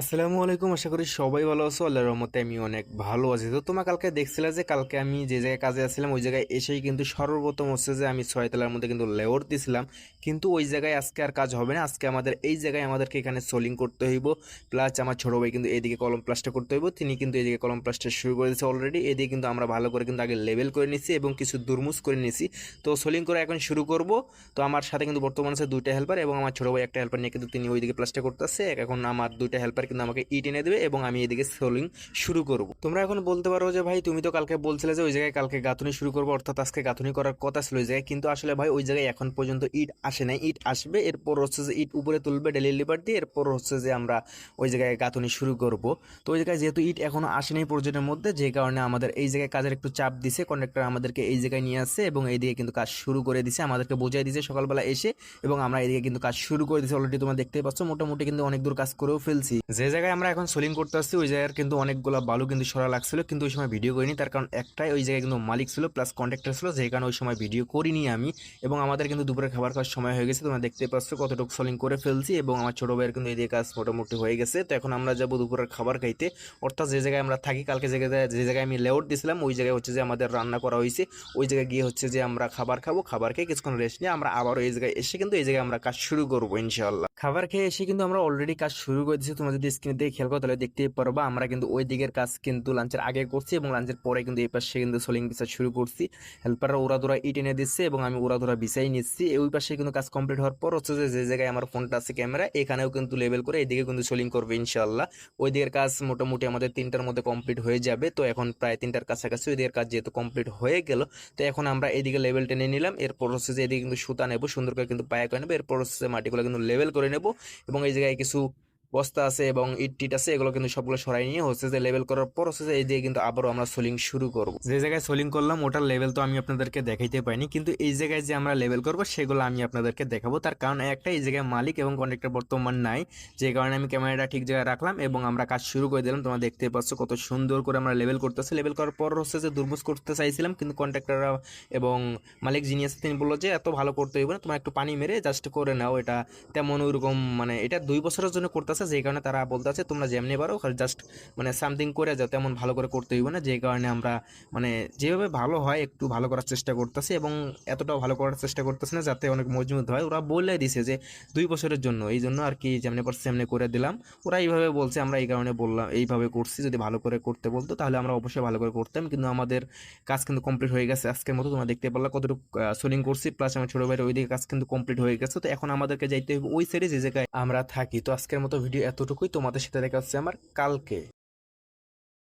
আসসালামু আলাইকুম। আশা করি সবাই ভালো আছো। আল্লাহর রহমতে আমি অনেক ভালো আছি। তো তোমার কালকে দেখছিলা যে কালকে আমি যে জায়গায় কাজে আসছিলাম ওই জায়গায় এসেই কিন্তু সর্বপ্রথম হচ্ছে যে আমি 6 তলার মধ্যে কিন্তু লেয়ার দিছিলাম, কিন্তু ওই জায়গায় আজকে আর কাজ হবে না। আজকে আমাদের এই জায়গায় আমাদেরকে এখানে সোলিং করতে হইব। প্লাস আমার ছোট ভাই কিন্তু এদিকে কলম প্লাস্টার করতে হইব, তিনি কিন্তু এদিকে কলম প্লাস্টার শুরু করে দিয়েছে অলরেডি। এদিকে কিন্তু আমরা ভালো করে কিন্তু আগে লেভেল করে নিছি এবং কিছু দুরমুজ করে নিছি। তো সোলিং করে এখন শুরু করব। তো আমার সাথে কিন্তু বর্তমানে আছে দুইটা হেল্পার এবং আমার ছোট ভাই একটা হেল্পার নিয়ে কিন্তু তিনি ওইদিকে প্লাস্টার করতেছে। এখন আমার দুইটা হেল্পার কিন্তু আমাকে ইট এনে দেবে এবং আমি এদিকে সোলিং শুরু করব। তোমরা এখন বলতে পারো যে ভাই তুমি তো কালকে বলছিলে যে ওই জায়গায় কালকে গাঁথুনি শুরু করবো, অর্থাৎ আজকে গাঁথুনি করার কথা ছিল ওই জায়গায়, কিন্তু আসলে ভাই ওই জায়গায় এখন পর্যন্ত ইট আসে নাই। ইট আসবে, এরপর হচ্ছে যে ইট উপরে তুলবে ডেলি লিভার দিয়ে, এরপর হচ্ছে যে আমরা ওই জায়গায় গাঁথুনি শুরু করব। তো ওই জায়গায় যেহেতু ইট এখনো আসেনি প্রয়োজনের মধ্যে, যে কারণে আমাদের এই জায়গায় কাজের একটু চাপ দিছে। কন্ট্রাক্টর আমাদেরকে এই জায়গায় নিয়ে আসছে এবং এইদিকে কিন্তু কাজ শুরু করে দিছে, আমাদেরকে বোঝাই দিছে সকালবেলা এসে, এবং আমরা এদিকে কিন্তু কাজ শুরু করে দিছি অলরেডি। তোমরা দেখতেই পাচ্ছ মোটামুটি কিন্তু অনেক দূর কাজ করেও ফেলছি। যে জায়গায় আমরা এখন সোলিং করতে আসছি ওই জায়গার কিন্তু অনেকগুলো বালু কিন্তু সরা লাগছিল, কিন্তু ওই সময় ভিডিও করিনি, তার কারণ একটাই ওই জায়গায় কিন্তু মালিক ছিল প্লাস কন্ট্রাক্টর ছিল, যে কারণে ওই সময় ভিডিও করিনি আমি। এবং আমাদের কিন্তু দুপুরে খাবার খাওয়ার সময় হয়ে গেছে, তোমরা দেখতে পাচ্ছ কতটুকু সোলিং করে ফেলছি, এবং আমার ছোট ভাইয়ের কিন্তু এই কাজ মোটামুটি হয়ে গেছে। তো এখন আমরা যাবো দুপুরের খাবার খাইতে, অর্থাৎ যে জায়গায় আমরা থাকি। কালকে যে জায়গায় আমি লেআউট দিয়েছিলাম ওই জায়গায় হচ্ছে যে আমাদের রান্না করা হয়েছে। ওই জায়গায় গিয়ে হচ্ছে যে আমরা খাবার খাবো, খাবার খেয়ে কিছুক্ষণ রেস্ট নিয়ে আমরা আবারও এই জায়গায় এসে কিন্তু এই জায়গায় আমরা কাজ শুরু করবো ইনশাআল্লাহ। খাবার খেয়ে এসে কিন্তু আমরা অলরেডি কাজ শুরু করে দিচ্ছি। তোমরা যদি স্ক্রিনে দিয়ে খেয়াল করো তাহলে দেখতেই পারবা আমরা কিন্তু ওই দিকের কাজ কিন্তু লাঞ্চের আগে করছি এবং লাঞ্চের পরে কিন্তু এই পাশে কিন্তু সোলিং বিছা শুরু করছি। হেল্পাররা ওরা ইট এনে দিচ্ছে এবং আমি ওরা বিছাই নিচ্ছি। ওই পাশে কিন্তু কাজ কমপ্লিট হওয়ার পর হচ্ছে যে জায়গায় আমার ফোনটা আছে ক্যামেরা, এখানেও কিন্তু লেভেল করে এইদিকে কিন্তু সোলিং করবে ইনশাআল্লাহ। ওই দিকের কাজ মোটামুটি আমাদের 3টার মধ্যে কমপ্লিট হয়ে যাবে। তো এখন প্রায় 3টার কাছাকাছি ওই দিকের কাজ যেহেতু কমপ্লিট হয়ে গেল, তো এখন আমরা এদিকে লেভেল টেনে নিলাম। এরপর হচ্ছে যে এদিকে কিন্তু সুতা নেবো, সুন্দর করে কিন্তু পায়া করে নেবো। এরপর হচ্ছে মাটিগুলো কিন্তু লেভেল করে নেবো এবং এই জায়গায় কিছু বস্তা আছে এবং ইট টিট আছে, এগুলো কিন্তু সবগুলো সরাই নিয়ে হচ্ছে যে লেভেল করার পর হচ্ছে যে এই দিয়ে কিন্তু আবারও আমরা সোলিং শুরু করব। যে জায়গায় সোলিং করলাম ওটার লেভেল তো আমি আপনাদেরকে দেখাইতে পাইনি, কিন্তু এই জায়গায় যে আমরা লেভেল করব সেগুলো আমি আপনাদেরকে দেখাবো। তার কারণ একটা, এই জায়গায় মালিক এবং কন্ট্রাক্টর বর্তমান নাই, যে কারণে আমি ক্যামেরাটা ঠিক জায়গায় রাখলাম এবং আমরা কাজ শুরু করে দিলাম। তোমরা দেখতে পাচ্ছ কত সুন্দর করে আমরা লেভেল করতেছি। লেভেল করার পর হচ্ছে যে দুর্বুজ করতে চাইছিলাম, কিন্তু কন্ট্রাক্টররা এবং মালিক যিনি আছে তিনি বললো যে এত ভালো করতে হইব না, তোমার একটু পানি মেরে জাস্ট করে নাও, এটা তেমন ওইরকম মানে এটা 2 বছরের জন্য করতেছে, যে কারণে তারা বলতে আছে তোমরা যেমনি পারো জাস্ট মানে সামথিং করে যাও, তেমন ভালো করে করতে হইব না। যে কারণে আমরা মানে যেভাবে ভালো হয় একটু ভালো করার চেষ্টা করতেছি এবং এতটাও ভালো করার চেষ্টা করতেছি না যাতে অনেক মজবুত হয়। ওরা বলে দিছে যে 2 বছরের জন্য, এই জন্য আর কি যেমনি পারছি সেমনি করে দিলাম। ওরা এইভাবে বলছে, আমরা এই কারণে বললাম এইভাবে করছি। যদি ভালো করে করতে বলতো তাহলে আমরা অবশ্যই ভালো করে করতাম, কিন্তু আমাদের কাজ কিন্তু কমপ্লিট হয়ে গেছে আজকের মতো। তোমরা দেখতে পারলা কতটুকু সোলিং করছি, প্লাস আমার ছোট ভাইয়ের ওইদিকে কাজ কিন্তু কমপ্লিট হয়ে গেছে। তো এখন আমাদেরকে যাইতে হবে ওই সাইডে যে জায়গায় আমরা থাকি। তো আজকের মতো ভিডিও এতটুকুই, তোমাদের সাথে দেখা হচ্ছে আমার কালকে।